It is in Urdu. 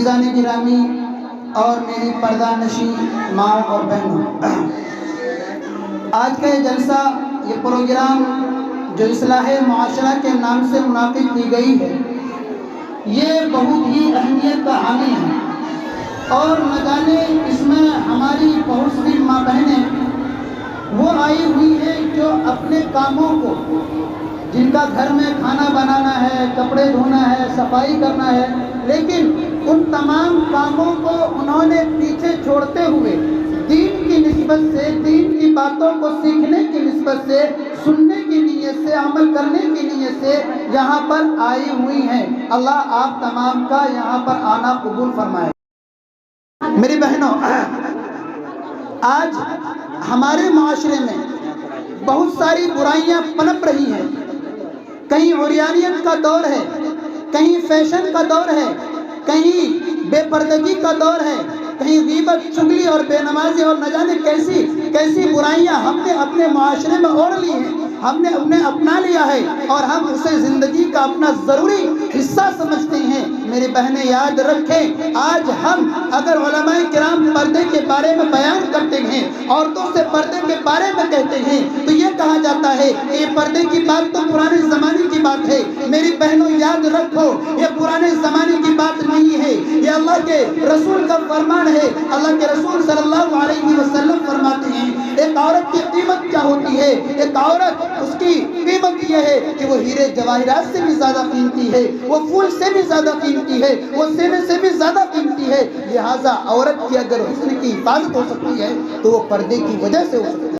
عزیزان گرامی اور میری پردہ نشین ماں اور بہنوں، آج کا یہ جلسہ، یہ پروگرام جو اصلاح معاشرہ کے نام سے منعقد کی گئی ہے، یہ بہت ہی اہمیت کا حامل ہے، اور نہ جانے اس میں ہماری بہت سی ماں بہنیں وہ آئی ہوئی ہیں جو اپنے کاموں کو، جن کا گھر میں کھانا بنانا ہے، کپڑے دھونا ہے، صفائی کرنا ہے، لیکن ان تمام کاموں کو انہوں نے پیچھے چھوڑتے ہوئے دین کی نسبت سے، دین کی باتوں کو سیکھنے کی نسبت سے، سننے کی نیت سے، عمل کرنے کی نیت سے یہاں پر آئی ہوئی ہیں۔ اللہ آپ تمام کا یہاں پر آنا قبول فرمائے۔ میری بہنوں، آج ہمارے معاشرے میں بہت ساری برائیاں پنپ رہی ہیں۔ کہیں عریانیت کا دور ہے، کہیں فیشن کا دور ہے، کہیں بے پردگی کا دور ہے، کہیں غیبت، چغلی اور بے نمازی اور نہ جانے کیسی کیسی برائیاں ہم نے اپنے معاشرے میں اوڑھ لی ہیں، ہم نے انہیں اپنا لیا ہے اور ہم اسے زندگی کا اپنا ضروری حصہ سمجھتے ہیں۔ میری بہنیں یاد رکھیں، آج ہم اگر علماء کرام پردے کے بارے میں بیان کرتے ہیں، عورتوں سے پردے کے بارے میں کہتے ہیں، تو یہ کہا جاتا ہے کہ یہ پردے کی بات تو پرانے زمانے کی بات ہے۔ میری بہنوں یاد رکھو، یہ پرانے زمانے کی بات نہیں ہے، یہ اللہ کے رسول کا فرمان ہے۔ اللہ کے رسول صلی اللہ علیہ وسلم فرماتے ہیں، ایک عورت کی قیمت کیا ہوتی ہے؟ ایک عورت، اس کی قیمت یہ ہے کہ وہ ہیرے جواہرات سے بھی زیادہ قیمتی ہے، وہ پھول سے بھی زیادہ قیمتی ہے، وہ سینے سے بھی زیادہ قیمتی ہے۔ لہٰذا عورت کی اگر حسن کی حفاظت ہو سکتی ہے تو وہ پردے کی وجہ سے ہو سکتی ہے۔